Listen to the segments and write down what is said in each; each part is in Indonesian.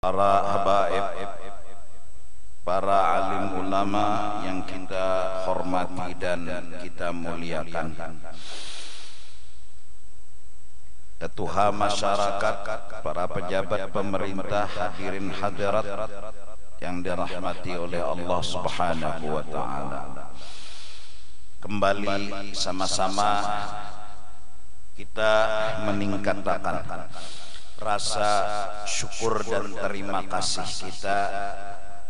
para habaib, para alim ulama yang kita hormati dan kita muliakan, ketua masyarakat, para pejabat pemerintah, hadirin hadirat yang dirahmati oleh Allah Subhanahu wa ta'ala. Kembali sama-sama kita meningkatkan rasa syukur dan terima kasih kita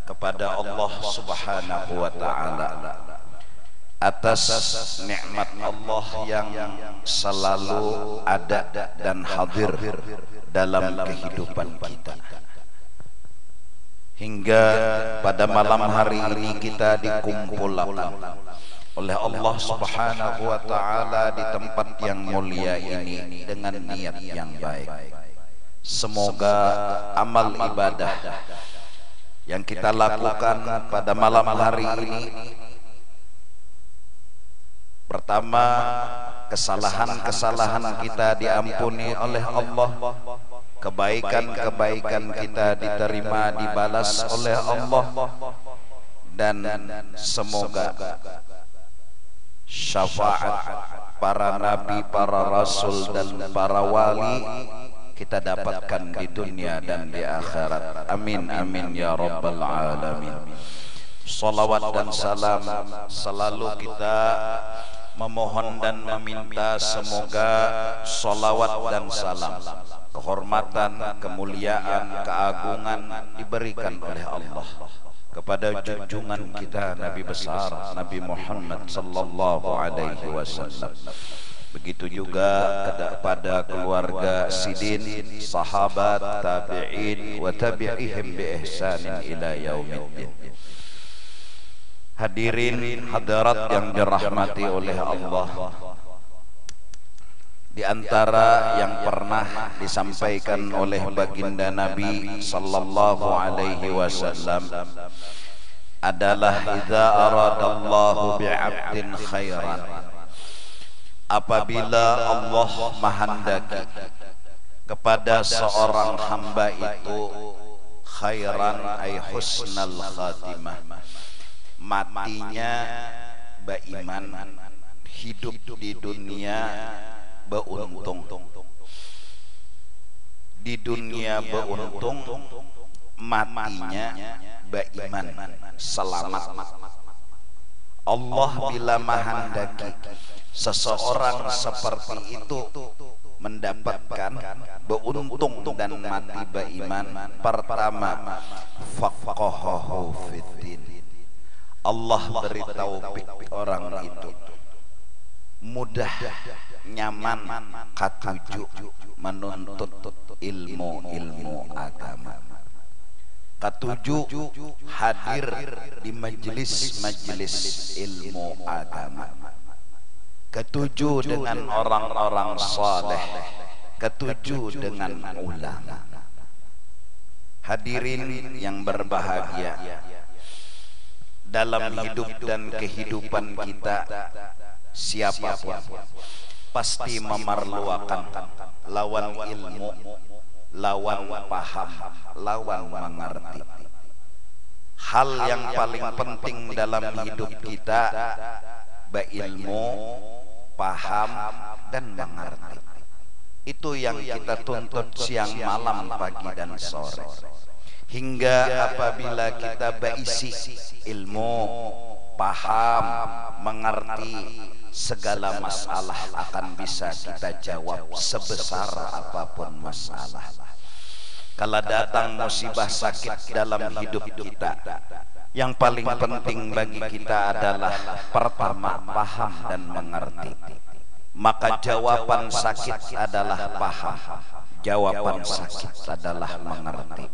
kepada Allah Subhanahu wa ta'ala atas nikmat Allah yang selalu ada dan hadir dalam kehidupan kita. Hingga pada malam hari ini kita dikumpulkan oleh Allah Subhanahu wa ta'ala di tempat yang mulia ini dengan niat yang baik. Semoga amal ibadah yang kita lakukan pada malam hari ini, pertama, kesalahan-kesalahan kita diampuni oleh Allah, kebaikan-kebaikan kita diterima, dibalas oleh Allah, dan semoga syafaat para nabi, para rasul, dan para wali kita dapatkan di dunia dan di akhirat. Amin amin ya rabbal alamin. Salawat dan salam selalu kita memohon dan meminta semoga salawat dan salam, kehormatan, kemuliaan, keagungan diberikan oleh Allah kepada junjungan kita Nabi besar Nabi Muhammad sallallahu alaihi wasallam. Begitu juga kepada keluarga sidin, sahabat, tabi'in wa tabi'ihim bi ihsanin ila yaumiddin. Hadirin hadirat yang dirahmati oleh Allah, di antara yang pernah disampaikan oleh baginda Nabi sallallahu alaihi wasallam adalah idza aradallahu bi'abdin khairan, apabila Allah menghendaki kepada seorang hamba itu khairan ay husnal khatimah, matinya beriman, hidup di dunia beruntung, di dunia beruntung, matinya beriman, selamat. Allah bila menghendaki seseorang seperti itu mendapatkan beruntung dan mati beriman, pertama faqahahu fiddin, Allah beri taufik orang itu mudah, nyaman, katuju menuntut ilmu agama, katuju hadir di majelis-majelis ilmu agama, ketujuh dengan orang-orang saleh, ketujuh dengan ulama. Hadirin yang berbahagia, dalam hidup dan kehidupan kita siapapun pasti memerlukan lawan ilmu, lawan paham, lawan mengerti. Hal yang paling penting dalam hidup kita berilmu, paham, dan mengerti. Itu yang kita tuntut siang, malam, pagi, dan sore. Hingga apabila kita berisi ilmu, paham, mengerti, segala masalah akan bisa kita jawab sebesar apapun masalah. Kalau datang musibah sakit dalam hidup kita, yang paling penting bagi kita adalah pertama paham dan mengerti. Maka jawaban sakit adalah paham, jawaban sakit adalah mengerti.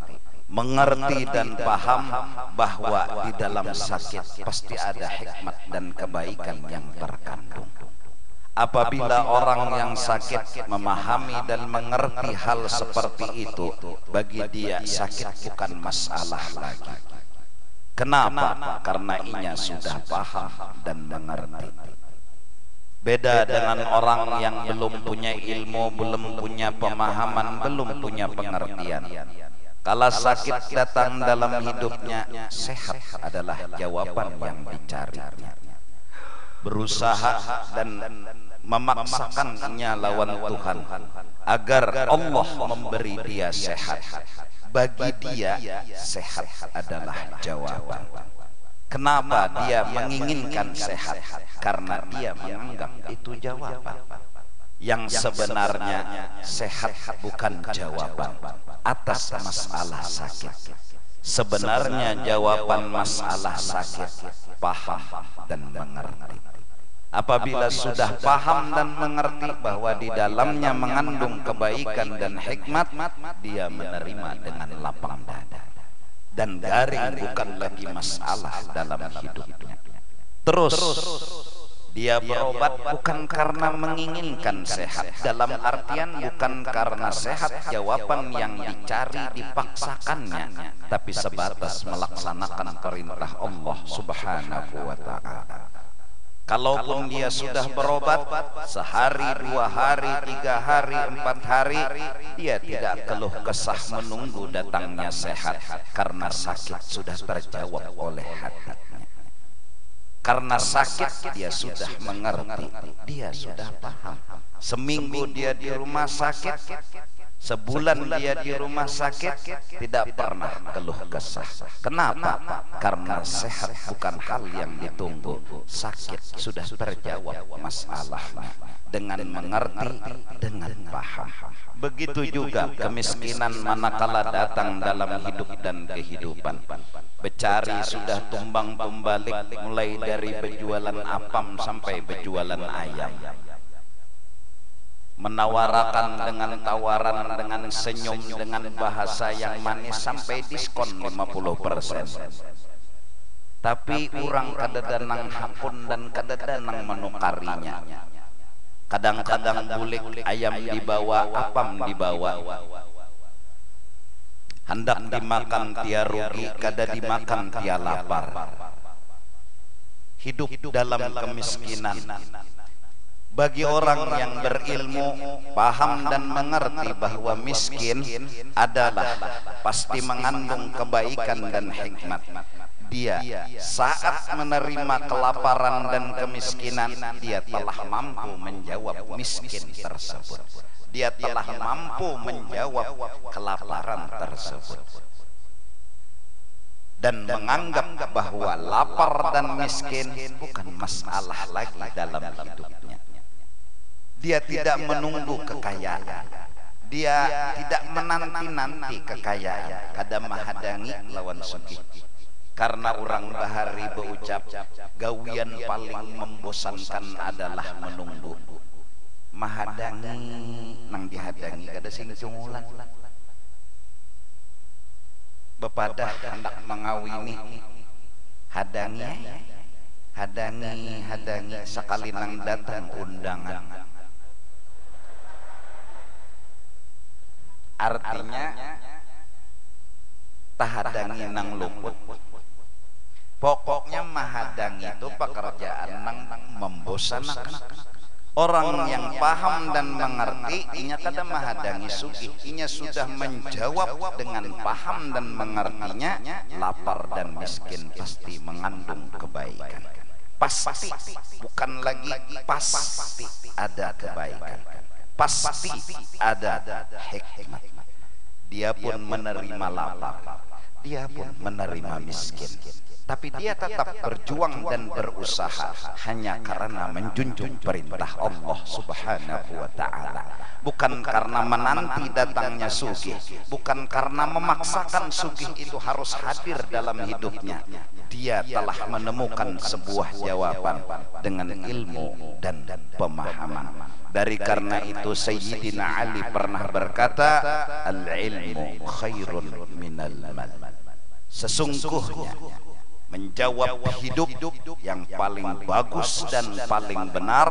Mengerti dan paham bahwa di dalam sakit pasti ada hikmat dan kebaikan yang terkandung. Apabila orang yang sakit memahami dan mengerti hal seperti itu, bagi dia sakit bukan masalah lagi. Kenapa? Karena ia sudah paham dan mengerti. Beda dengan orang yang belum punya ilmu, belum punya pemahaman, belum punya pengertian. Kala sakit datang dalam hidupnya, sehat adalah jawaban yang dicarinya. Berusaha dan memaksakannya lawan Tuhan agar Allah memberi dia sehat. Bagi dia sehat adalah jawaban. Kenapa dia menginginkan sehat? Karena dia menganggap itu jawaban. Yang sebenarnya sehat bukan jawaban atas masalah sakit. Sebenarnya jawaban masalah sakit paham dan mengerti. Apabila sudah paham dan mengerti bahwa di dalamnya mengandung kebaikan dan hikmat, dia menerima dengan lapang dada. Dan garing bukan lagi masalah dalam hidupnya. Terus dia berobat bukan karena menginginkan sehat, dalam artian bukan karena sehat jawaban yang dicari dipaksakannya, tapi sebatas melaksanakan perintah Allah Subhanahu wa ta'ala. Kalaupun dia sudah berobat sehari, 2 hari, 3 hari, 4 hari, dia tidak keluh kesah menunggu datangnya sehat, karena sakit sudah terjawab oleh hatinya. Karena sakit dia sudah mengerti, dia sudah paham. Seminggu dia di rumah sakit, sebulan dia di rumah sakit, tidak pernah keluh kesah. Kenapa? Karena sehat bukan hal yang ditunggu, sakit sudah terjawab masalahnya dengan mengerti, dengan paham. Begitu juga kemiskinan manakala datang dalam hidup dan kehidupan. Becari sudah tumbang tumbalik, mulai dari berjualan apam sampai berjualan ayam. Menawarkan dengan tawaran, dengan senyum, dengan bahasa yang manis sampai diskon 50%. Tapi orang kadadanang hakun dan kadadanang menukarinya. Kadang-kadang bulik ayam dibawa, apam dibawa. Hendak dimakan tia rugi, kada dimakan tia lapar. Hidup dalam kemiskinan. Bagi orang yang berilmu, paham dan mengerti bahwa miskin adalah pasti mengandung kebaikan dan hikmat. Dia saat menerima kelaparan dan kemiskinan, dia telah mampu menjawab miskin tersebut. Dia telah mampu menjawab kelaparan tersebut. Dan menganggap bahwa lapar dan miskin bukan masalah lagi dalam hidupnya. Dia tidak menunggu kekayaan. Dia tidak menanti-nanti kekayaan. Kada mahadangi lawan sugih. Karena orang bahari berucap, gawian paling membosankan adalah menunggu. Mahadangi nang dihadangi kada sing cungulan. Bepadah hendak mengawini, hadangi, hadangi sekali nang datang undangan. Artinya tahadangi nang luput. Pokoknya mahadangi itu pekerjaan nang membosankan. Orang yang paham dan mengerti, inya kada mahadangi sugih, inya sudah menjawab dengan paham dan mengertinya. Lapar dan miskin pasti mengandung kebaikan. Pasti, bukan lagi pasti ada kebaikan. Pasti ada hikmat. Dia pun menerima lapar, dia pun menerima miskin. Tapi dia tetap berjuang dan berusaha hanya karena menjunjung perintah Allah Subhanahu wa ta'ala. Bukan karena menanti datangnya sugih, bukan karena memaksakan sugih itu harus hadir dalam hidupnya. Dia telah menemukan sebuah jawaban dengan ilmu dan pemahaman. Dari karena itu Sayyidina Ali pernah berkata, al-ilmu khairun minal mal. Sesungguhnya menjawab hidup yang paling bagus dan paling benar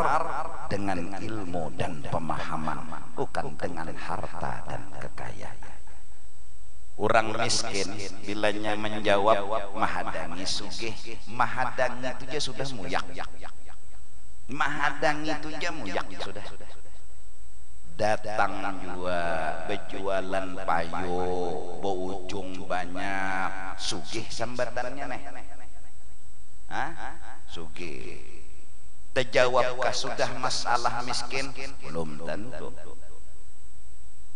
dengan ilmu dan pemahaman, bukan dengan harta dan kekayaan. Orang miskin bilanya menjawab mahadangi sugih, mahadangi itu dia sudah muyak. Mahadangi itu dia muyak sudah. datang juga berjualan payo berujung banyak sugih sambatannya neh. Sugih. Terjawabkah sudah masalah miskin? Belum tentu.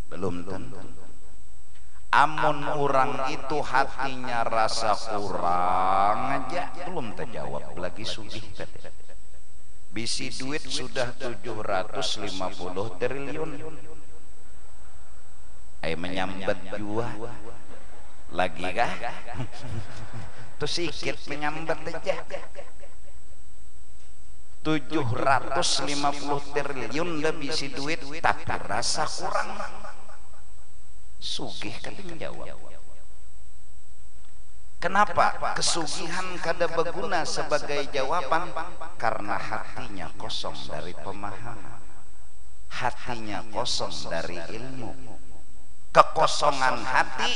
Belum tentu. Amun orang itu hatinya rasa kurang aja belum terjawab lagi sugih. Bisi duit sudah 750 triliun. Menyambat jua lagi kah? Tuh sikit menyambat aja. 750 triliun dah bisi duit tapi rasa kurang. Sugih kan menjawab. Kenapa kesugihan kada berguna sebagai jawaban? Karena hatinya kosong dari pemahaman, hatinya kosong dari ilmu. Kekosongan hati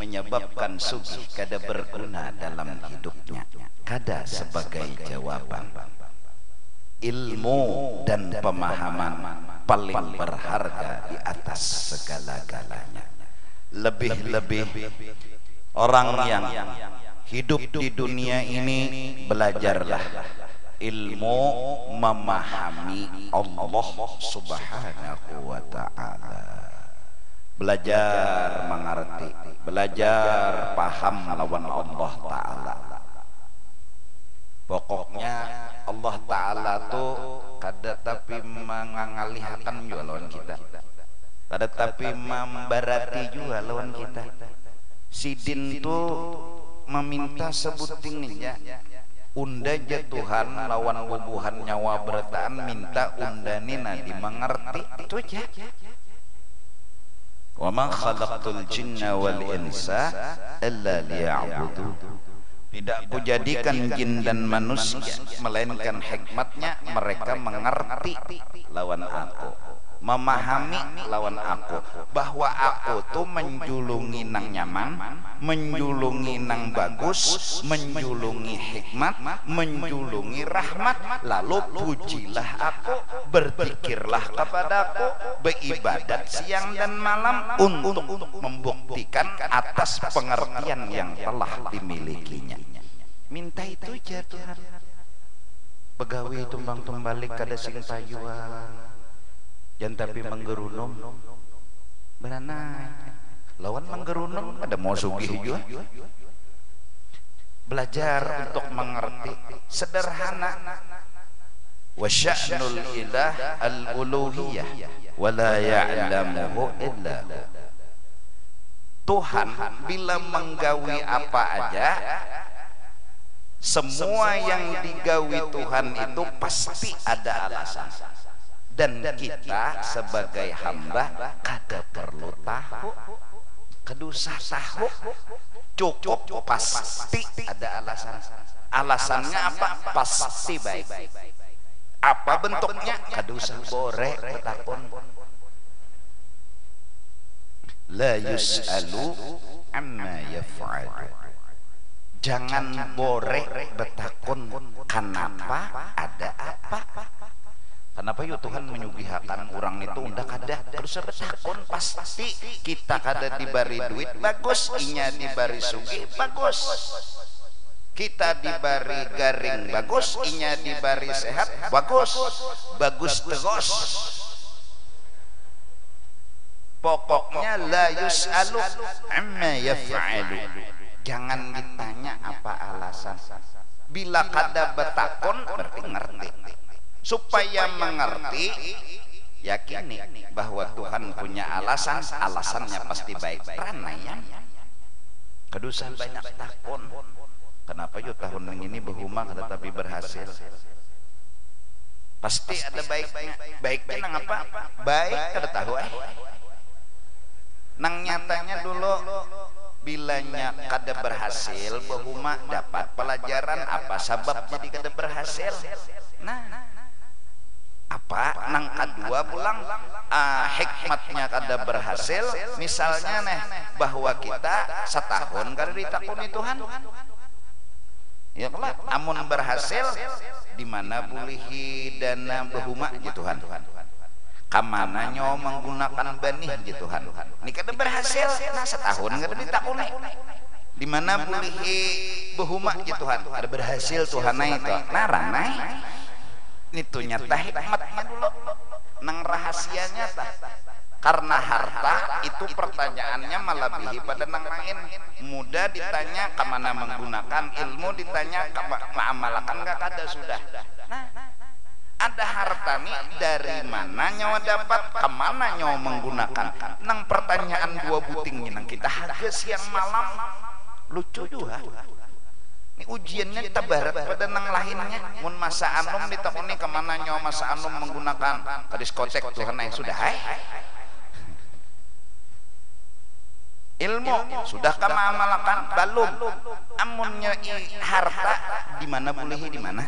menyebabkan sugih kada berguna dalam hidupnya, kada sebagai jawaban. Ilmu dan pemahaman paling berharga di atas segala-galanya. Lebih-lebih orang yang hidup di dunia ini, belajarlah ilmu memahami Allah Subhanahu wa ta'ala. Belajar mengerti, belajar paham lawan Allah ta'ala. Pokoknya Allah ta'ala tuh kada tapi mengalihkan juga lawan kita, kada tapi membarati juga lawan kita. Sidin tuh meminta sebuting ya unda jatuhan lawan wubuhan nyawa bertaan, minta undanina dimengerti itu aja. Wa ma khalaqtul jinna wal insa illa liya'budu. Tidak kujadikan jin dan manusia melainkan hikmatnya mereka mengerti lawan aku, memahami lawan aku, bahwa aku tuh menjulungi nang nyaman, menjulungi nang bagus, menjulungi hikmat, menjulungi rahmat. Lalu pujilah aku, berzikirlah kepadaku, beribadat siang dan malam untuk membuktikan atas pengertian yang telah dimilikinya. Minta itu aja Tuhan. Pegawai tumbang tumbalik kada sing tayuan, jangan tapi menggerunung beranai lawan menggerunung ada mau sugih juga. Belajar untuk mengerti sederhana. Wa sya'nul ilah al-uluhiyah wa la ya'lamuhu illa Tuhan bila menggawi apa aja, semua yang digawi Tuhan itu pasti ada alasan. Dan kita sebagai hamba kada perlu tahu, kada usah tahu, cukup pasti ada alasan. Alasannya apa? Pasti baik. Apa bentuknya? Kada usah bore betakon. La yus'alu amma yaf'alu. Jangan bore betakon kenapa ada apa. Kenapa yuk Tuhan menyugihakan orang itu undak kada terus betakon, pasti kita kada dibari duit bagus, inya dibari sugih bagus, kita dibari garing bagus, inya dibari sehat bagus, bagus terus. Pokoknya la yus'alu amma yaf'alu. Jangan ditanya apa alasan. Bila kada betakon berarti ngerti. Supaya mengerti, yakini bahwa Tuhan punya alasan, alasannya pasti baik. Pranayam kedusan banyak takon. Kenapa yuk tahun ini berhumah tetapi berhasil? Pasti ada baiknya. Baiknya nang apa? Baik kada tahu nang nyatanya dulu bilanya kada berhasil berhumah dapat pelajaran apa sebab jadi kada berhasil. Nah, apa nang kedua pulang hikmatnya kada berhasil, misalnya nih bahwa kita setahun kada ditakuni Tuhan ya kelak amun berhasil di mana bulihi dana berhumah ya Tuhan. kamana nyo menggunakan benih ji Tuhan ini kada berhasil nah setahun kada ditakuni di mana boleh behuma ji Tuhan ada berhasil Tuhan itu nah ranai itu nyata hikmatnya dulu nang rahasianya tah karena harta itu pertanyaannya melebihi pada nang lain mudah ditanya kemana menggunakan ilmu ditanya mengamalkan gak kada sudah nah ada harta nih dari mana nyawa dapat kemana nyawa menggunakan nang pertanyaan dua buting nang kita harga siang malam lucu juga ini ujiannya kita barat pada nang lainnya mun masa anum ditakuni kemana nyawa masa anum menggunakan ke diskotek Tuhan yang sudah hai ilmu sudah kamu amalkan belum amunnya harta di mana boleh di mana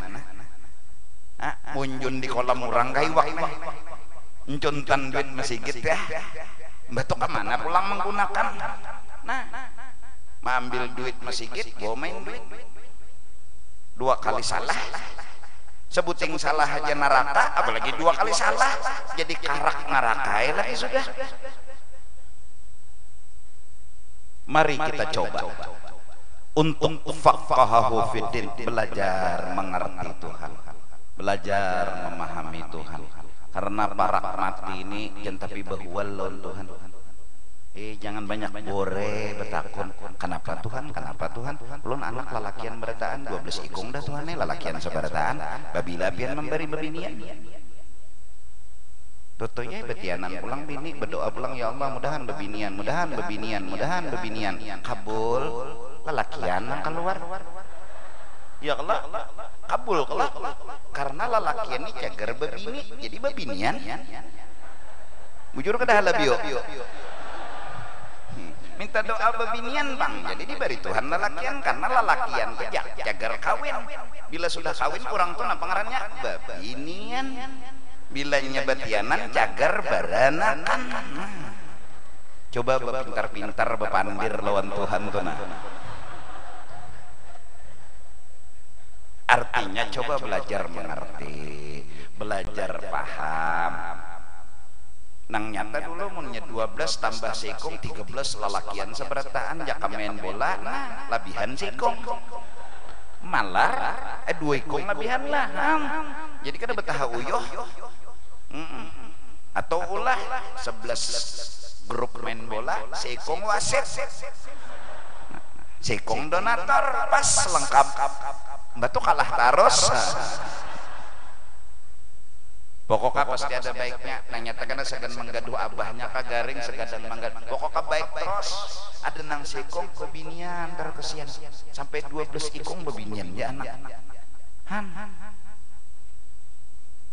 munjun di kolam urang kaiwak encuntan duit mesigit ya batuk kemana pulang menggunakan nah mengambil duit mesigit bawa main duit dua kali salah sebuting salah aja neraka apalagi dua kali salah jadi karak neraka lagi sudah. Mari kita coba untuk faqahahu fiddin belajar mengerti Tuhan belajar memahami Tuhan karena para mati ini jangan tapi bahwal Tuhan jangan banyak bore betakun kenapa Tuhan ulun anak lalakian berataan 12 ikung dah Tuhan lalakian seberataan babila pian memberi bebinian Totonya betianan pulang bini berdoa pulang ya Allah mudahan bebinian kabul lalakian keluar ya Allah kabul kelak karena lalakian ini cagar bebini jadi bebinian bujur kedah labio minta doa bebinian bang jadi diberi Tuhan lalakian karena lalakian cagar kawin bila sudah kawin orang tuh apa ngarannya bebinian bila nyebatianan cagar baranakan coba pintar-pintar bepandir lawan Tuhan tuh nah artinya coba belajar mengerti belajar paham nang nyata dulu munnya 12 tambah sikung 13 lalakian seberataan jaka main bola nah labihan sikung malar 2 ikung labihan lah jadi kada betah uyuh atau ulah 11 grup main bola sikung wasit sikung donator pas lengkap batu kalah terus pokoknya pasti ada baiknya nanyatakan segan menggaduh abahnya kagaring segadan menggaduh pokoknya baik terus ada nang sikung bebinian terkesian sampai 12 ikung bebinian ya anak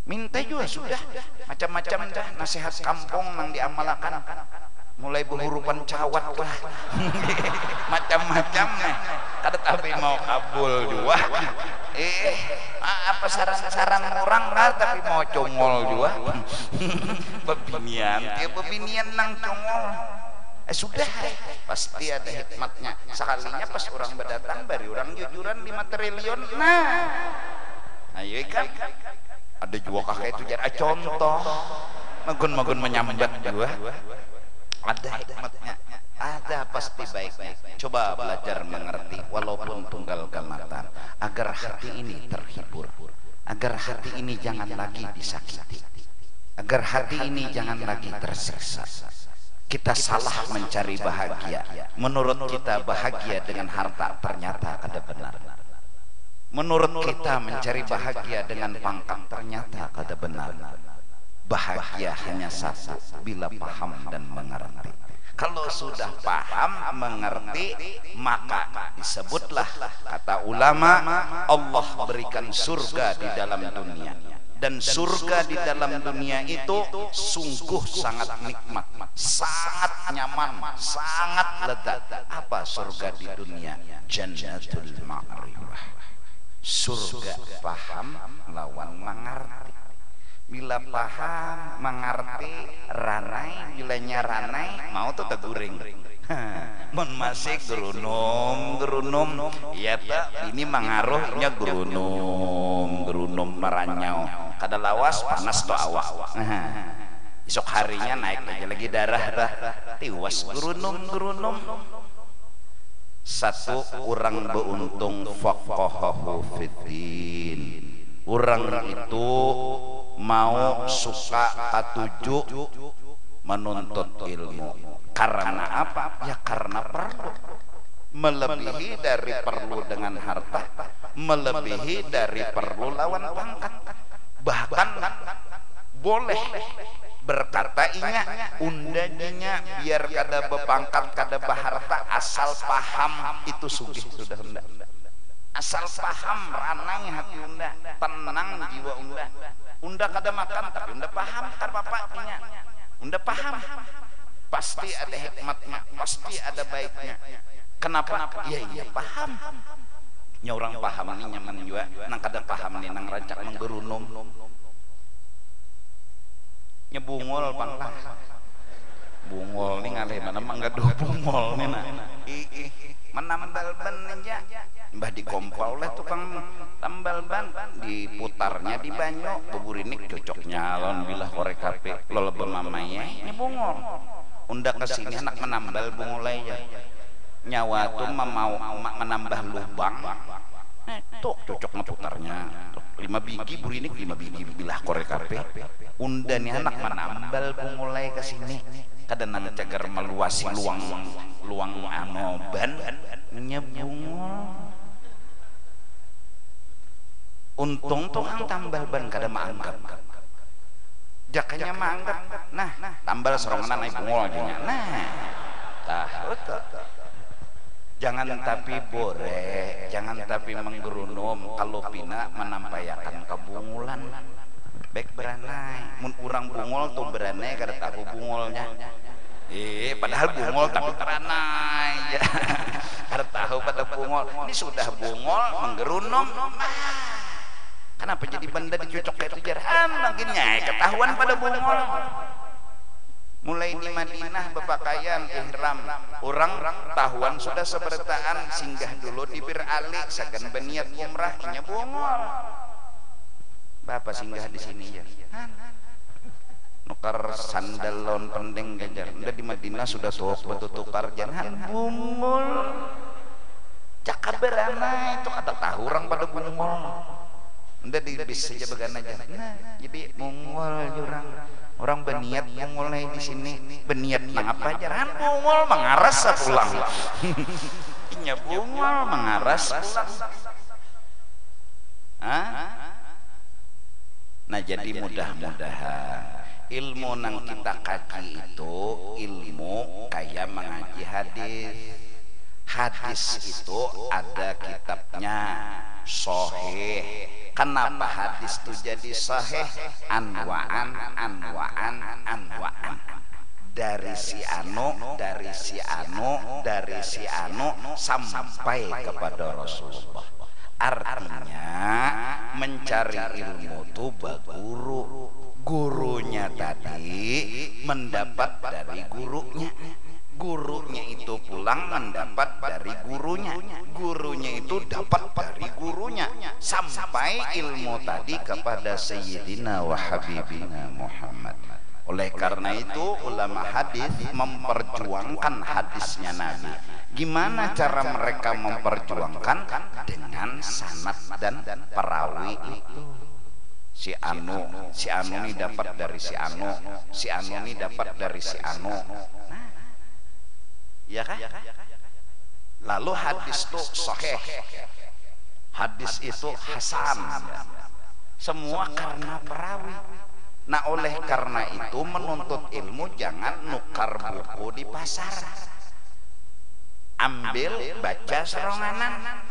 minta juga sudah macam-macam dah nasihat kampung nang diamalkan mulai berhurupan cawat lah macam-macam nih kada tapi mau kabul juga apa saran-saran orang lah tapi mau congol juga bebinian nang congol sudah pasti ada hikmatnya sekalinya pas orang berdatang bari orang jujuran 5 triliun nah ayo kan ada juga kakek itu jadi contoh magun menyambat juga ada hikmatnya ada pasti baiknya coba belajar mengerti walaupun tunggal gamatan agar hati ini terhibur agar hati ini jangan lagi disakiti agar hati ini jangan lagi tersiksa kita salah mencari bahagia menurut kita bahagia dengan harta ternyata kada benar menurut kita mencari bahagia dengan pangkat ternyata kada benar bahagia hanya satu bila paham dan mengerti kalau sudah paham mengerti maka disebutlah kata ulama Allah berikan surga di dalam dunia dan surga di dalam dunia itu sungguh sangat nikmat sangat nyaman sangat lezat apa surga di dunia jannatul ma'rifah surga paham lawan mengerti bila paham mengerti ranai bilanya ranai mau tuh teguring mon masih gerunum iya tak ini mengaruhnya gerunum meranyau kada lawas panas tuh awak Esok harinya naik lagi darah dah tiwas gerunum. Satu orang beruntung faqahahu fiddin. Orang itu mau suka katuju menuntut ilmu. Karena apa? Ya karena perlu. Melebihi dari perlu dengan harta, melebihi dari perlu lawan pangkat. Bahkan boleh berkata inya undanya biar kada bepangkat kada baharta asal paham itu sugih sudah hendak. Asal paham ranai hati unda, tenang jiwa unda kada makan tapi unda paham karpapaknya, unda paham pasti ada hikmatnya, pasti ada baiknya. Kenapa? Ya iya paham nya orang paham ini nyaman juga nang kada paham nih nang rancak menggerunum nyebungol panglah bungol nih ngalih mana mangga do bungol nih nah menambal ban aja mbah dikompol oleh tukang tambal ban diputarnya di banyu buburinik cocok nyalon bilah korek kape lo lebe mamanya nyebungol unda kesini anak menambal bungol aja nyawa tuh mau menambah lubang tuh cocok ngeputarnya 5 biji burinik 5 biji bilah korek kape undani anak menambal mulai ke sini kadang nang cagar meluasi luang anoban nyebungol untung tukang tambal ban kada maanggap jakanya maanggap nah tambal serongan naik bungol aja nah tahu tuh jangan tapi bore, jangan tapi menggerunum kalau pina menampayakan kebungulan. Baik beranai, mun urang bungol tuh beranai kada tahu bungolnya. Padahal bungol tapi teranai. Kada tahu pada bungol. Ini sudah bungol menggerunum. Kenapa jadi benda dicocok kayak itu jarang makin nyai ketahuan pada bungol. Mulai di Madinah berpakaian ihram orang tahuan sudah sebertaan singgah dulu di Bir Ali sagan berniat umrah nya bungol bapak singgah di sini ya nukar sandal lawan pendeng gajar udah di Madinah sudah tok betul tukar jangan bungol cakap berana itu kata tahu orang pada bungol udah di bis saja begana aja nah jadi bungol jurang orang berniat yang mulai di sini berniat nang apa aja bungol mengaras pulang nya bungol mengaras pulang nah jadi mudah-mudahan ilmu nang kita kaji itu ilmu kayak mengaji hadis itu ada kitabnya sahih. Kenapa hadis itu jadi sahih? Anwa'an dari si anu sampai kepada Rasulullah. Artinya mencari ilmu itu berguru, gurunya tadi mendapat dari gurunya itu pulang mendapat dari gurunya itu dapat dari gurunya sampai ilmu tadi kepada Sayyidina wa Habibina Muhammad. Oleh karena itu ulama hadis memperjuangkan hadisnya Nabi. Gimana cara mereka memperjuangkan? Dengan sanad dan perawi itu. Si anu ini dapat dari si anu ini dapat dari si anu. Ya kan? Lalu hadis itu sahih, hadis itu hasan, semua karena perawi. Nah oleh karena itu menuntut ilmu jangan nukar buku di pasar, ambil baca seronganan,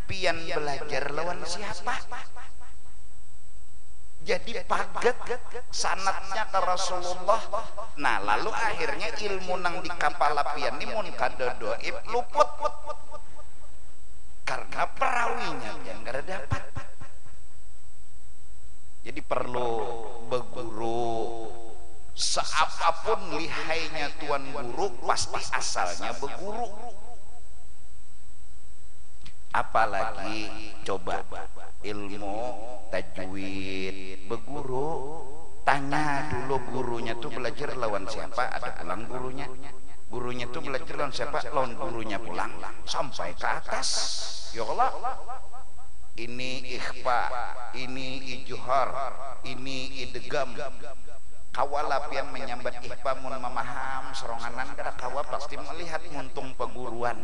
pian belajar lawan siapa. Jadi paget sanatnya ke Rasulullah. Nah lalu akhirnya ilmu nang di kapal lapian ini mun kadodoib luput karena perawinya yang gak dapat. Jadi perlu berguru seapapun lihainya tuan guru pasti asalnya berguru. Apalagi coba ilmu tajwid berguru Tanya dulu gurunya tuh belajar lawan siapa, ada pulang gurunya. Gurunya tuh belajar lawan siapa, lawan gurunya pulang sampai ke atas. Ya Allah, ini ikhfa, ini ijhar, ini idgham. Kawalap yang menyambat ikhfa mun memaham seronganan kada kawa pasti melihat muntung peguruan.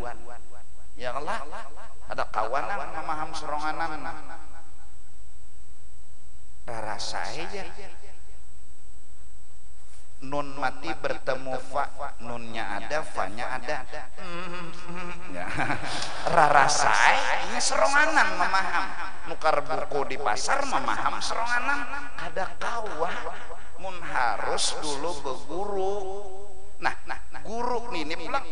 Ya Allah, ada kawanan memaham seronganan. Rasa aja. Nun mati bertemu fa, nunnya ada, fa-nya ada. Rarasa ini seronganan memaham. Nukar buku di pasar memaham seronganan. Kada kawa mun harus dulu beguru. Nah, guru ini pulang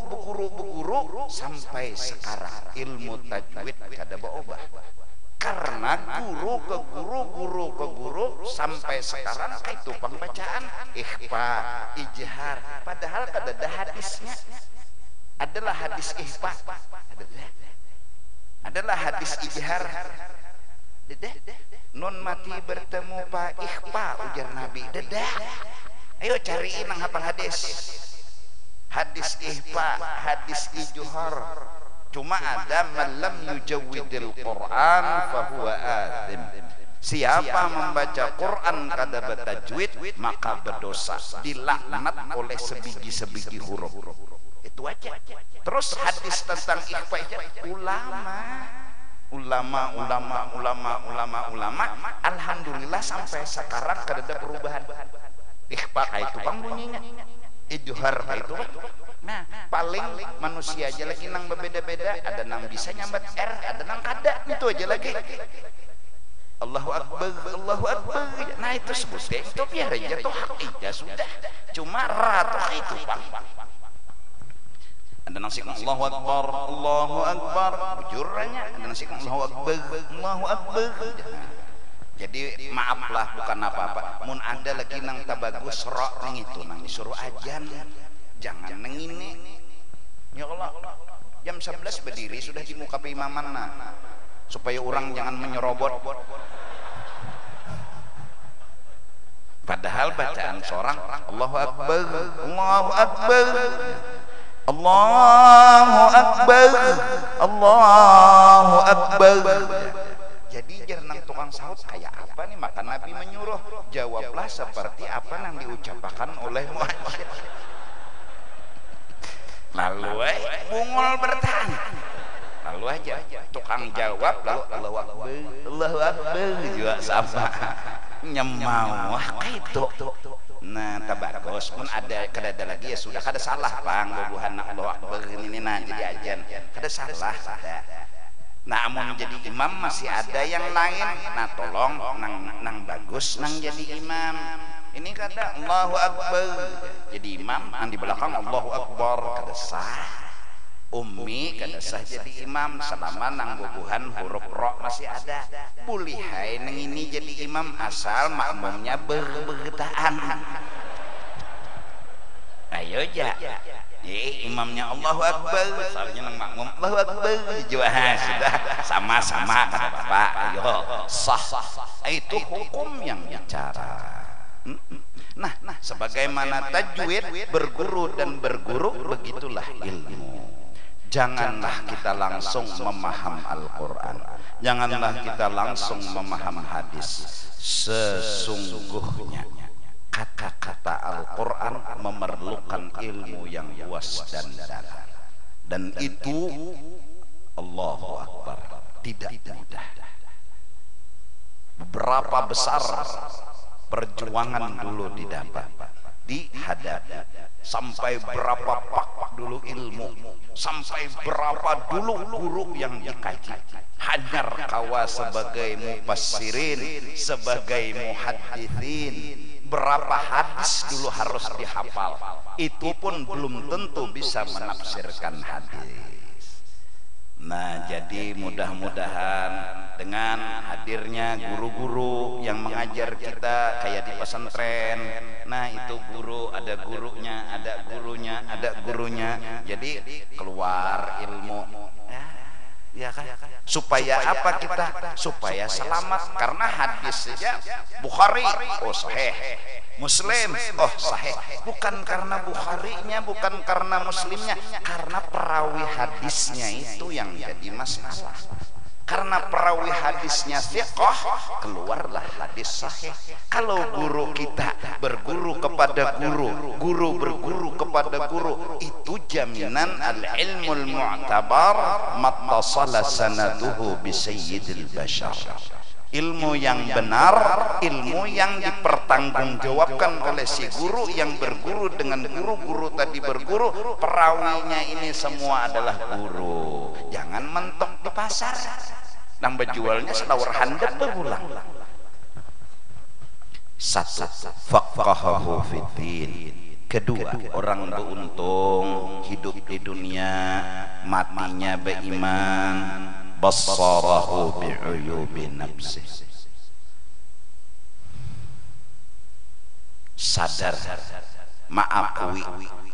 beguru sampai sekarang ilmu tajwid kada berubah. Karena guru ke guru sampai sekarang itu pembacaan ikhfa, ijhar, padahal kada ada hadisnya. Adalah hadis ikhfa, adalah hadis ijhar. Nun mati bertemu pa ikhfa ujar Nabi. Dedah. Ayo cariin nang hafal hadis. Hadis ikhfa, hadis ijhar. Cuma ada malam yujawidil Quran fahuwa athim. Siapa membaca Quran kada bertajwid maka berdosa, dilaknat oleh sebiji-sebiji huruf. Itu aja. Terus hadis tentang ikhfa ulama alhamdulillah sampai sekarang kada ada perubahan. Ikhfa itu bang bunyinya, ijhar itu. Nah, paling manusia aja lagi nang berbeda-beda, ada nang bisa nyambat R, ada nang kada, itu aja lagi. Allahu Akbar, Allahu Akbar. Nah itu sebutnya itu biar aja tuh hak sudah. Cuma ratu itu bang. Ada nang sikang Allahu Akbar, Allahu Akbar, bujurnya. Ada nang sikang Allahu Akbar, Allahu Akbar. Jadi maaflah bukan apa-apa. Mun ada lagi nang tabagus rok nang itu nang disuruh ajan. Jangan neng ini. Ya Allah, jam 11 berdiri sudah di muka imaman supaya orang jangan menyerobot. Padahal bacaan seorang Allahu Akbar, Allahu Akbar, Allahu Akbar, Allahu Akbar. Jadi jangan tukang sahut kayak apa nih, maka Nabi menyuruh jawablah seperti apa yang diucapkan oleh muadzin. Lalu bungol bertahan, lalu aja tukang jawab lalu Allahu Akbar, Allahu Akbar juga sama nyemau itu. Nah tabagus pun ada kada lagi ya sudah kada salah bang bubuhan Allahu Akbar ini nah jadi ajan kada salah ada. Namun jadi imam masih ada yang lain, nah tolong nang bagus nang jadi imam. Ini kata Allahu Akbar jadi imam, yang di belakang Allahu Akbar kada sah. Ummi kada sah jadi imam selama nang bubuhan huruf ro masih ada. Bulihai nang ini jadi imam asal makmumnya bergetaan. Ayo ja. Imamnya Allahu Akbar, soalnya nang makmum Allahu Akbar juga sudah sama-sama kata Bapak. Ayo sah. Itu hukum yang bicara. Nah, sebagaimana tajwid berguru dan berguru begitulah ilmu. Janganlah kita langsung memaham Al-Quran, janganlah kita langsung memaham hadis. Sesungguhnya kata-kata Al-Quran memerlukan ilmu yang luas dan dalam, dan itu Allahu Akbar tidak mudah. Berapa besar perjuangan dulu didapat, dihadapi, sampai berapa pak dulu ilmu, sampai berapa dulu guru yang dikaji. Hajar kawa sebagai mufassirin, sebagai muhadditsin, berapa hadis dulu harus dihafal. Itu pun belum tentu bisa menafsirkan hadis. Nah, jadi mudah-mudahan dengan hadirnya guru-guru yang mengajar kita kayak di pesantren, nah itu guru ada gurunya, ada gurunya, ada gurunya, jadi keluar ilmu. Ya kan? Supaya apa kita? Supaya selamat. Karena hadis saja Bukhari, oh sahih. Muslim, oh sahih. Bukan karena Bukharinya, bukan karena Muslimnya, karena perawi hadisnya itu yang jadi masalah. Karena perawi hadisnya thiqah, keluarlah hadis sahih. Kalau guru kita berguru kepada guru, guru berguru kepada guru, itu jaminan al-ilmul mu'tabar mattasala sanaduhu bi sayyidil bashar. Ilmu yang benar, ilmu yang dipertanggungjawabkan oleh si guru yang berguru dengan guru-guru tadi berguru, perawinya ini semua adalah guru. Jangan mentok di pasar, nambah jualnya selawar handap berulang. Satu, faqahahu fiddin. Kedua, orang beruntung hidup di dunia, matinya beriman, basarahu bi'uyubi nafsih. Sadar, mengakui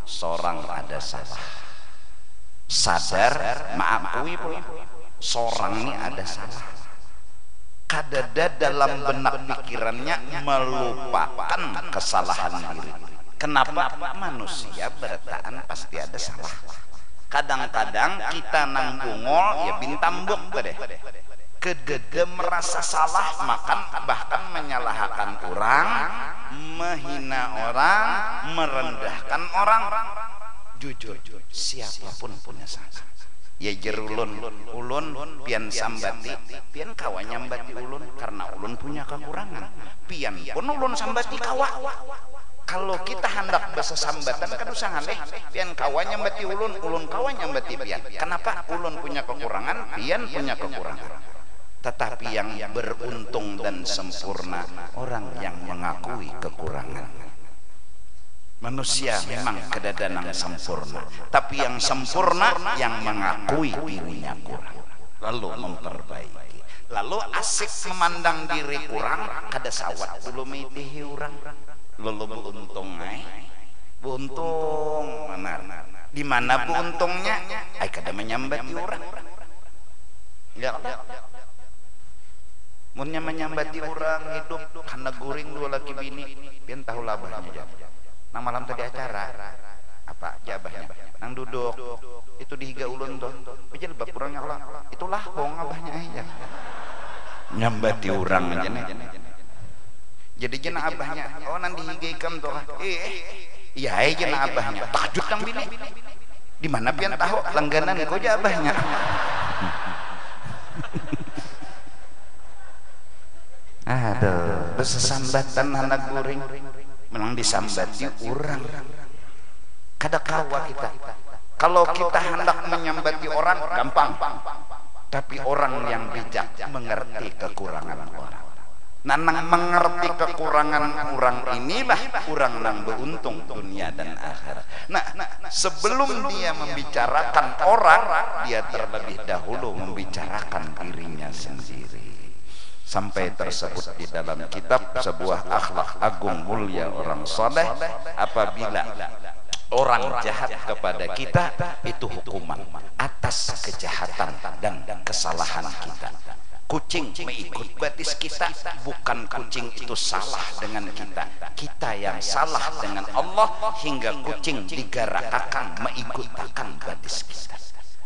seorang ada salah. Sadar, mengakui seorang ini ada salah. Kadada dalam benak pikirannya melupakan kesalahan diri. Kenapa? Manusia bertaan pasti ada salah. Kadang-kadang kita nang bungol ya bintambuk deh. Kedede merasa salah, bahkan menyalahkan orang, menghina orang, merendahkan orang. Jujur, siapapun punya salah. Ya jerulun, ulun pian sambati, pian kawa nyambati ulun karena ulun punya kekurangan. Pian pun ulun sambati kawa. Kalau kita hendak bahasa sambatan kan usah aneh, pian kawa nyambati ulun, ulun kawa nyambati pian. Kenapa? Ulun punya kekurangan, pian punya kekurangan. Tetapi yang beruntung dan sempurna orang yang mengakui kekurangan. Manusia memang kedatangan sempurna, tapi yang sempurna yang mengakui dirinya kurang lalu memperbaiki. Lalu asik memandang diri kurang, kada sawat dulu mitihi orang. Lalu beruntung buntung mana? Di mana buuntungnya? Ai kada menyambati orang. Ya. Munnya menyambati orang hidup karena guring dua laki bini, pian tahu labahnya aja. Nang malam tadi acara apa jabahnya nang duduk itu dihiga ulun tuh bijil bab kurangnya kalau itulah hong abahnya aja nyambati orang aja nih jadi jena abahnya oh nang dihiga ikam tuh iya aja jena abahnya takjub nang bini di mana pian tahu langganan kau aja abahnya aduh bersesambatan anak guring menang disambati orang kada kawa kita. Kalau kita hendak menyambati orang gampang, tapi orang yang bijak mengerti kekurangan orang. Nanang mengerti kekurangan orang inilah orang yang beruntung dunia dan akhirat. Nah, sebelum dia membicarakan orang, dia terlebih dahulu membicarakan dirinya sendiri. Sampai tersebut di dalam kitab sebuah akhlak agung mulia orang saleh, apabila orang jahat kepada kita itu hukuman atas kejahatan dan kesalahan kita. Kucing mengikut batis kita, bukan kucing itu salah dengan kita. Kita yang salah dengan Allah hingga kucing digarakakan mengikutakan batis kita.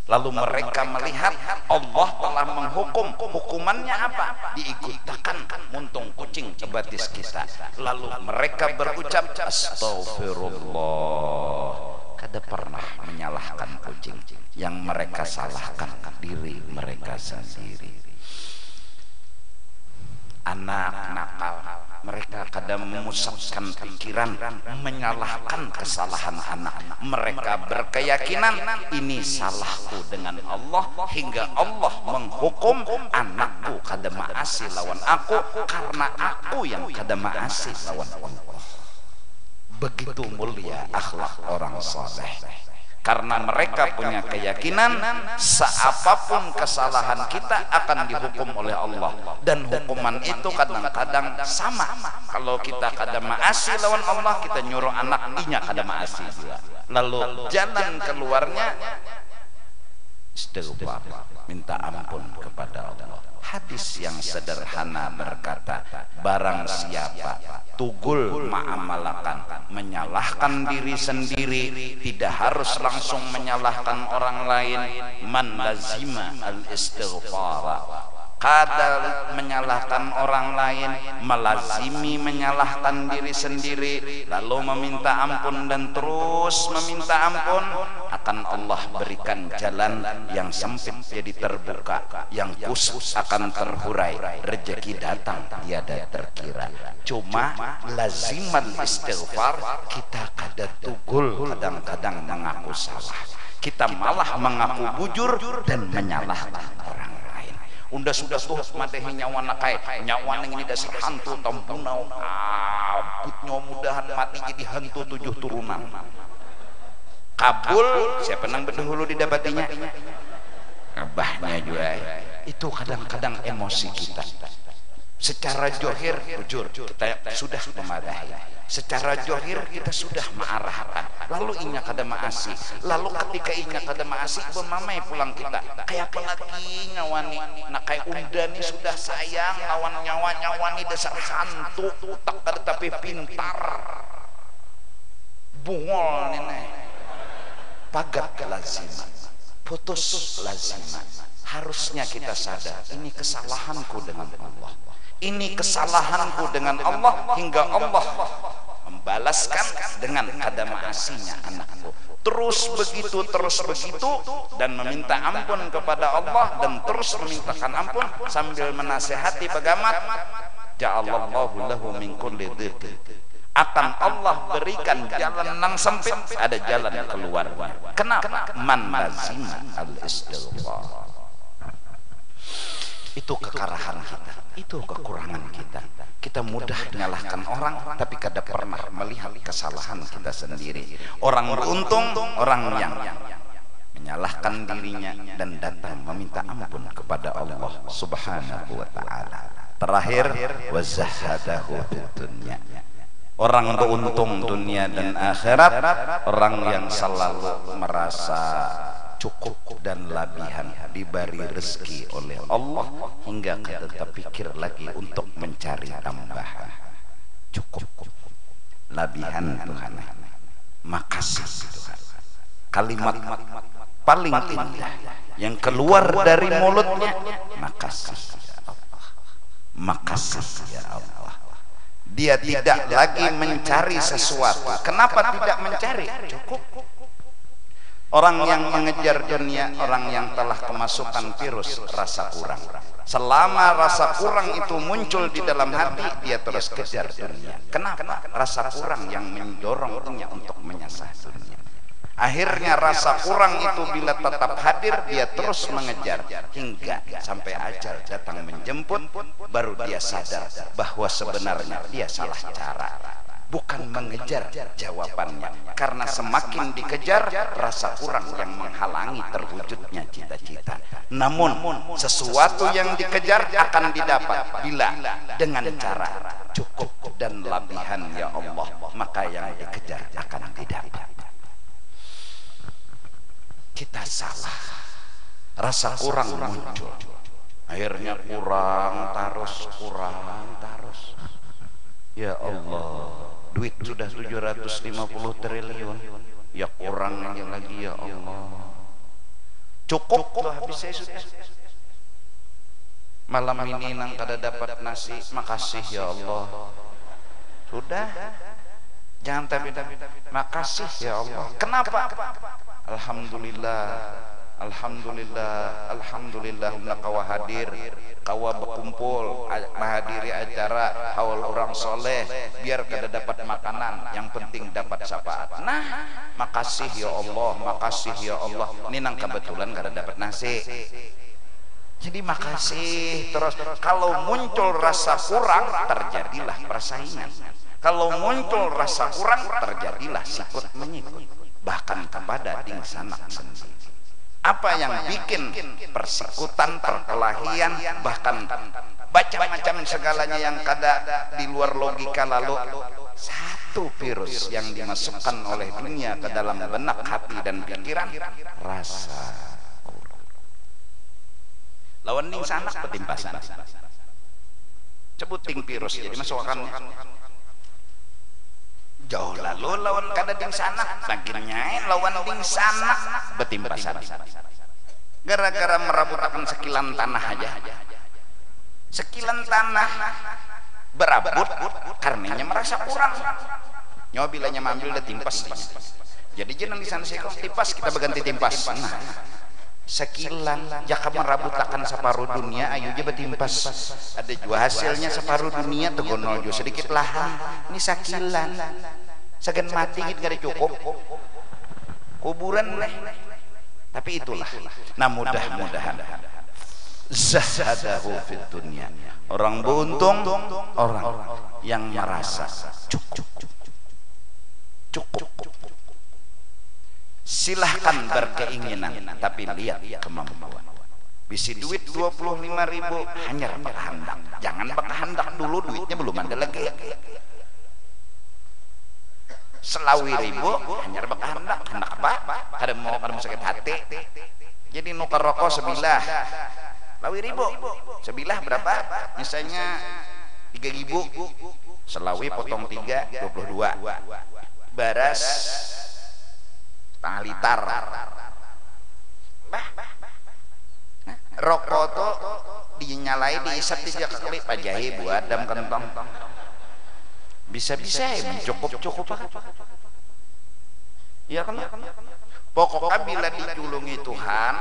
Lalu mereka melihat Allah telah menghukum, hukumannya apa? Diikutakan muntung kucing batis kita. Lalu mereka berucap astagfirullah. Kada pernah menyalahkan kucing, yang mereka salahkan diri mereka sendiri. Anak nakal, mereka kadang memusatkan pikiran, menyalahkan kesalahan anak. Mereka berkeyakinan ini salahku dengan Allah, hingga Allah menghukum anakku kada maasi lawan aku karena aku yang kada maasi lawan Allah. Begitu mulia akhlak orang saleh. Karena mereka punya keyakinan seapapun kesalahan kita akan dihukum oleh Allah, dan hukuman itu kadang-kadang sama. Kalau kita kada maasi lawan Allah, kita nyuruh anak inya kada maasi juga. Lalu jalan keluarnya istighfar, minta ampun kepada Allah. Hadis yang sederhana berkata, barang siapa tugul ma'amalakan, menyalahkan diri sendiri, tidak harus langsung menyalahkan orang lain, man lazima al-istighfara, kadang menyalahkan orang lain, melazimi menyalahkan diri sendiri, lalu meminta ampun dan terus meminta ampun, akan Allah berikan jalan yang sempit jadi terbuka, yang khusus akan terhurai, rezeki datang tiada terkira. Cuma laziman istighfar, kita kada tugul kadang-kadang mengaku salah, kita malah mengaku bujur dan menyalahkan orang. Unda sudah tuh madehi nyawa nakai, nyawa neng ini dasar hantu tampunau, abutnya mudahan mati jadi hantu 7 turunan. Kabul, siapa nang berdahulu didapatinya? Abahnya juga. Itu kadang-kadang emosi kita. Secara johir, jujur, kita sudah memadahi. Secara johir kita sudah mengarahkan, lalu inya kada maasi, lalu ketika inya kada maasi bermamai pulang kita, kayak apa lagi nyawani, nah kayak unda nih sudah sayang lawan nyawa nih dasar hantu, utak kada tapi pintar, bungol nenek, pagat laziman, putus laziman. Harusnya kita sadar, ini kesalahanku dengan Allah, ini kesalahanku dengan Allah, hingga Allah membalaskan dengan kada maasinya anakku. Terus begitu dan meminta ampun kepada Allah dan terus memintakan ampun sambil menasehati pegamat, ja'alallahu lahu min kulli dhiqin, akan Allah berikan jalan nang sempit, ada jalan keluarnya. Kenapa? Man lazima al-istighfar. Itu kekarahan kita, itu kekurangan kita. Kita mudah menyalahkan orang, tapi kada pernah melihat kesalahan kita sendiri. Orang beruntung, orang yang menyalahkan dirinya dan datang meminta ampun kepada Allah Subhanahu wa ta'ala. Terakhir, wazahadahu dunya. Orang beruntung dunia dan akhirat, orang yang selalu merasa cukup dan labihan, diberi rezeki oleh Allah hingga kita terpikir lagi untuk mencari tambahan. Cukup, labihan Tuhan, makasih Tuhan. Kalimat paling indah yang keluar dari mulutnya, makasih ya Allah, makasih ya Allah. Dia tidak lagi mencari sesuatu. Kenapa tidak mencari? Cukup. Orang yang mengejar dunia, orang yang telah kemasukan virus rasa kurang. Selama rasa kurang itu muncul di dalam hati, dia terus kejar dunia. Kenapa? Rasa kurang yang mendorongnya untuk menyasar dunia. Akhirnya rasa kurang itu bila tetap hadir, dia terus mengejar hingga sampai ajal datang menjemput, baru dia sadar bahwa sebenarnya dia salah cara. Bukan mengejar jawabannya, karena semakin dikejar rasa kurang yang menghalangi terwujudnya cita-cita. Namun sesuatu yang dikejar akan didapat bila dengan cara cukup dan labihan ya Allah, maka yang dikejar akan didapat. Kita salah, rasa kurang muncul, akhirnya kurang terus. Ya Allah, duit sudah 750 triliun, ya kurang aja lagi ya Allah. Cukup tuh habis saya sudah. Malam ini nang kada dapat nasi, makasih ya Allah. Sudah, jangan tapi makasih ya Allah. Kenapa? Alhamdulillah kawa hadir, kawa berkumpul menghadiri acara haul orang soleh, biar kada dapat makanan, yang penting dapat syafaat. Nah, makasih ya Allah, makasih ya Allah. Ini nang kebetulan kada dapat nasi, jadi makasih terus. Kalau muncul rasa kurang, terjadilah persaingan. Kalau muncul rasa kurang, terjadilah sikut menyikut, bahkan kepada diri sanak sendiri. Apa yang bikin persekutan, perkelahian, bahkan macam-macam segalanya yang kada di luar logika, lalu satu virus yang dimasukkan oleh dunia ke dalam benak, hati dan pikiran, rasa kurang. lawan ning sanak betimpasan cebuting virus jadi masukan jauh lalu lawan kada ding sanak bagiannya lawan ding sanak betimpasan gara-gara merabutakan sekilan tanah aja sekilan tanah berabut karenanya merasa kurang nyawa bilanya mambil udah timpas jadi jenang di sana sekong timpas kita berganti timpas nah sekilan jaka merabutakan separuh dunia ayo aja betimpas ada juga hasilnya separuh dunia tegonol juga sedikit lahan ini sekilan segan mati gitu gak ada cukup kuburan nih tapi itulah nah mudah-mudahan zahadahu fid dunya orang beruntung orang yang merasa cukup silahkan berkeinginan tapi lihat kemampuan bisi duit 25.000 hanya berkehendak jangan berkehendak dulu duitnya belum ada lagi selawi ribu hanya berkehendak hendak apa kada mau sakit hati jadi nukar rokok sebilah lawi ribu sebilah berapa misalnya 3.000 selawi potong 3 22 baras setengah liter rokok tuh dinyalai diisap tiga kali pajahi buat dam kentong bisa-bisa mencukup ya kan pokoknya bila dijulungi Tuhan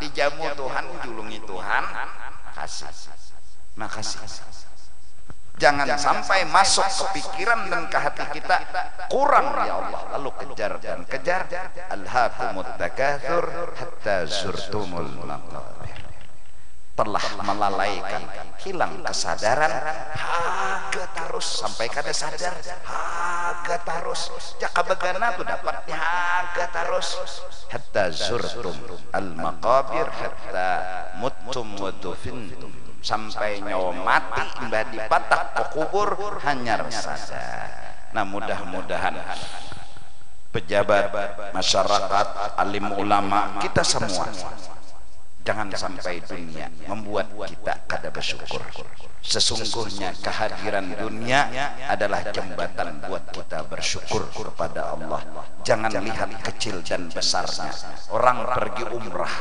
dijamu Tuhan julungi Tuhan makasih jangan sampai masuk ke pikiran dan ke hati kita kurang ya Allah lalu kejar dan kejar alhaakumut takatsur hatta zurtumul maqabir telah melalaikan hilang kesadaran haga terus sampai kada sadar haga terus jaka begana tu dapat haga terus hatta zurtum al maqabir hatta muttum wa dufintum sampai nyawa mati mbah dipatak ke kubur hanya sadar nah mudah-mudahan pejabat masyarakat alim ulama kita semua jangan sampai dunia membuat kita kada bersyukur sesungguhnya kehadiran dunia adalah jembatan buat kita bersyukur kepada Allah jangan lihat kecil dan besarnya orang pergi umrah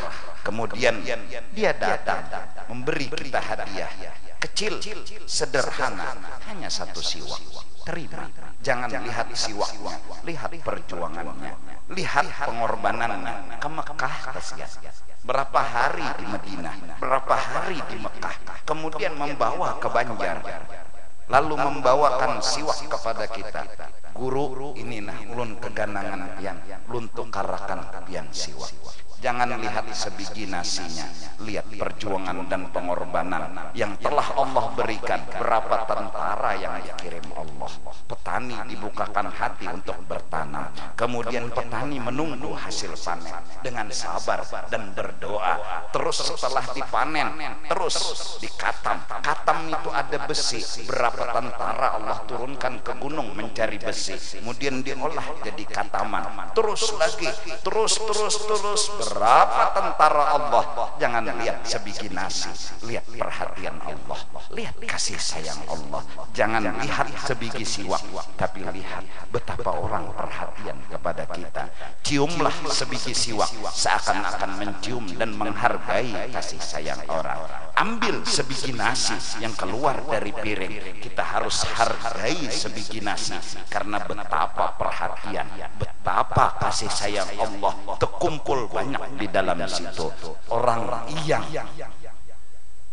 kemudian dia datang memberi kita hadiah kecil sederhana hanya satu siwak terima jangan lihat siwaknya lihat perjuangannya lihat pengorbanannya ke Mekah kasihan berapa hari di Madinah berapa hari di Mekah kemudian membawa ke Banjar lalu membawakan siwak kepada kita guru ini nah ulun keganangan yang ulun tukarakan yang siwak jangan lihat sebiji nasinya lihat perjuangan dan pengorbanan yang telah Allah berikan berapa tentara yang dikirim Allah petani dibukakan hati untuk bertanam kemudian petani menunggu hasil panen dengan sabar dan berdoa terus setelah dipanen terus dikatam katam itu ada besi berapa tentara Allah turunkan ke gunung mencari besi kemudian diolah jadi kataman terus lagi terus berapa tentara Allah jangan lihat sebiji nasi lihat perhatian Allah lihat kasih sayang Allah jangan lihat sebiji siwak tapi lihat betapa orang perhatian kepada kita ciumlah sebiji siwak seakan-akan mencium dan menghargai kasih sayang orang ambil sebiji nasi yang keluar dari piring kita harus hargai sebiji nasi karena betapa perhatian betapa kasih sayang Allah terkumpul banyak di dalam situ orang yang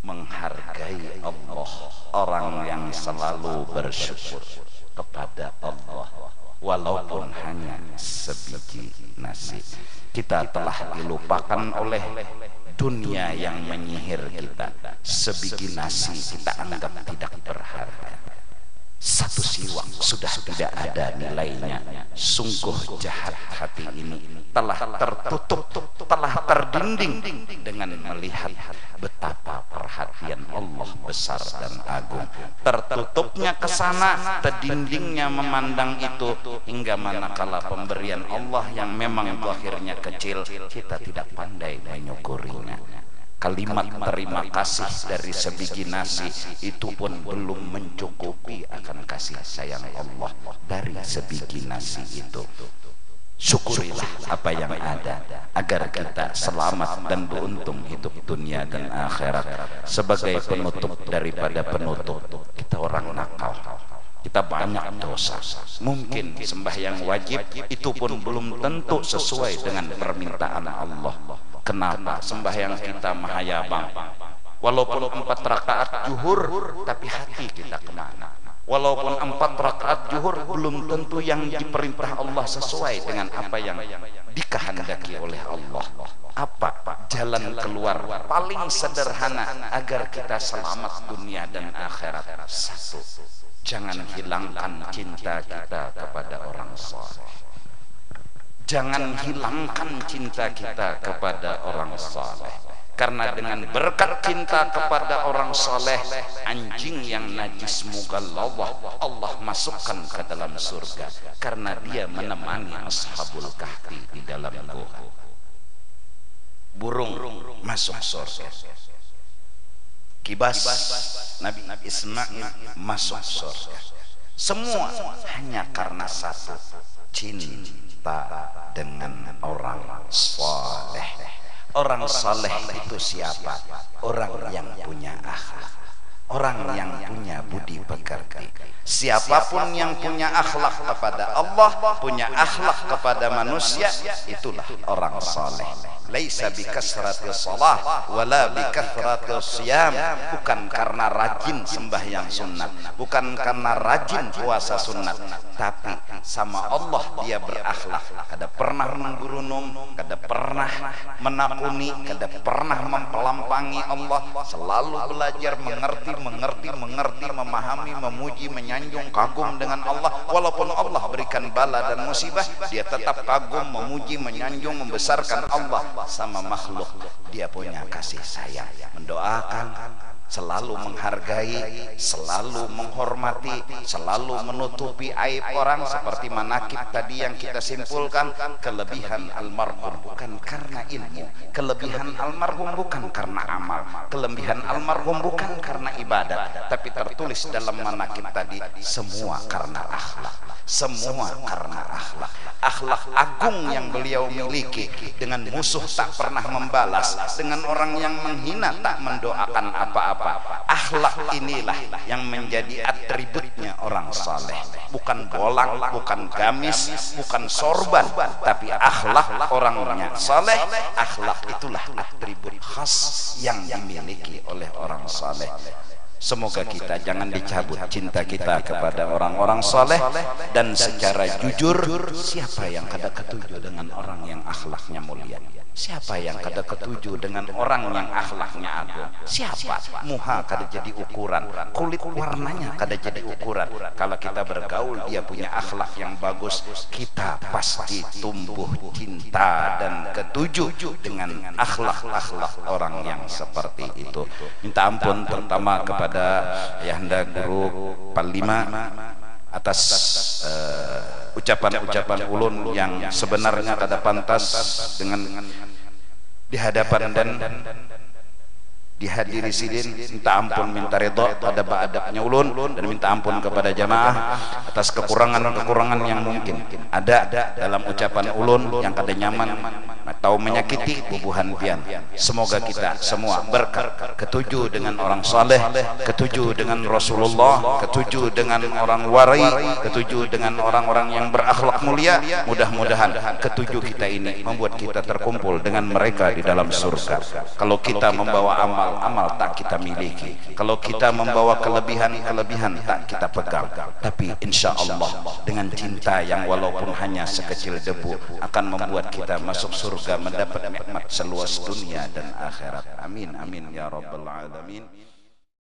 menghargai Allah orang yang selalu bersyukur kepada Allah walaupun hanya sebiji nasi kita telah dilupakan oleh dunia yang menyihir kita sebiji nasi kita anggap tidak berharga satu siwak sudah tidak ada nilainya sungguh jahat hati ini telah tertutup telah terdinding dengan melihat betapa perhatian Allah besar dan agung. Tertutupnya ke sana, terdindingnya memandang itu, hingga manakala pemberian Allah yang memang zahirnya kecil, kita tidak pandai menyukurinya. Kalimat terima kasih dari sebiji nasi itu pun belum mencukupi akan kasih sayang Allah dari sebiji nasi itu. Syukurilah apa yang ada agar kita selamat dan beruntung hidup dunia dan akhirat. Sebagai penutup daripada penutup, kita orang nakal, kita banyak dosa. Mungkin sembahyang wajib itu pun belum tentu sesuai dengan permintaan Allah. Kenapa sembahyang kita mahayabang? Walaupun 4 rakaat zuhur, tapi hati kita kemana? Walaupun 4 rakaat zuhur, belum tentu yang diperintah Allah sesuai dengan apa yang dikehendaki oleh Allah. Apa jalan keluar paling sederhana agar kita selamat dunia dan akhirat? Satu, jangan hilangkan cinta kita kepada orang saleh. Jangan hilangkan cinta kita kepada orang saleh. Karena dengan berkat cinta kepada orang saleh, anjing yang najis mughalladhah Allah masukkan ke dalam surga, karena dia menemani ashabul kahfi di dalam gua. Burung masuk surga. Kibas Nabi Ismail masuk surga. Semua hanya karena satu, cinta dengan orang saleh. Orang saleh itu siapa? Orang yang punya akhlak, orang yang punya budi pekerti. Siapapun yang punya akhlak kepada Allah, punya akhlak kepada manusia, itulah orang saleh. Laisa bikasratil salah wala bikasratil siyam. Bukan karena rajin sembahyang sunat, bukan karena rajin puasa sunat, tapi sama Allah dia berakhlak. Kada pernah menggerunung, kada pernah menakuni, kada pernah mempelampangi Allah. Selalu belajar mengerti, memahami, memuji, menyanjung, kagum dengan Allah. Walaupun Allah berikan bala dan musibah, dia tetap kagum, memuji, menyanjung, membesarkan Allah. Sama makhluk dia punya kasih sayang, mendoakan, selalu menghargai, selalu menghormati, selalu menutupi aib orang. Seperti manakib tadi yang kita simpulkan, kelebihan almarhum bukan karena ilmu, kelebihan almarhum bukan karena amal, kelebihan almarhum bukan karena ibadat, tapi tertulis dalam manakib tadi, semua karena akhlak, semua karena akhlak. Akhlak agung yang beliau miliki, dengan musuh tak pernah membalas, dengan orang yang menghina tak mendoakan apa-apa. Akhlak inilah yang menjadi atributnya orang saleh. Bukan bolang, bukan gamis, bukan sorban, tapi akhlak orangnya saleh. Akhlak itulah atribut khas yang dimiliki oleh orang saleh. Semoga kita jangan dicabut cinta kita kepada orang-orang saleh, dan secara jujur, siapa yang kada ketuju dengan orang yang akhlaknya mulia? Siapa yang kada ketuju dengan orang yang akhlaknya agung? Siapa? Muha kada jadi ukuran, kulit warnanya kada jadi ukuran. Kalau kita bergaul dia punya akhlak yang bagus, kita pasti tumbuh cinta dan ketuju dengan akhlak-akhlak orang yang seperti itu. Minta ampun terutama kepada Ayahanda Guru Panglima atas ucapan-ucapan ulun yang sebenarnya kada pantas dengan di hadapan dan dihadiri sidin. Minta ampun, minta redha pada adabnya ulun, dan minta ampun kepada jamaah atas kekurangan-kekurangan yang mungkin ada dalam ucapan ulun yang kada nyaman atau menyakiti bubuhan pian. Semoga kita semua berkat, ketuju dengan orang saleh, ketuju dengan Rasulullah, ketuju dengan orang wari, ketuju dengan orang-orang yang berakhlak mulia. Mudah-mudahan ketuju kita ini membuat kita terkumpul dengan mereka di dalam surga. Kalau kita membawa amal tak kita miliki, kalau kita membawa kelebihan tak kita pegang, tapi insya Allah dengan cinta yang walaupun hanya sekecil debu akan membuat kita masuk surga, mendapat nikmat seluas dunia dan akhirat. Amin amin ya rabbal alamin.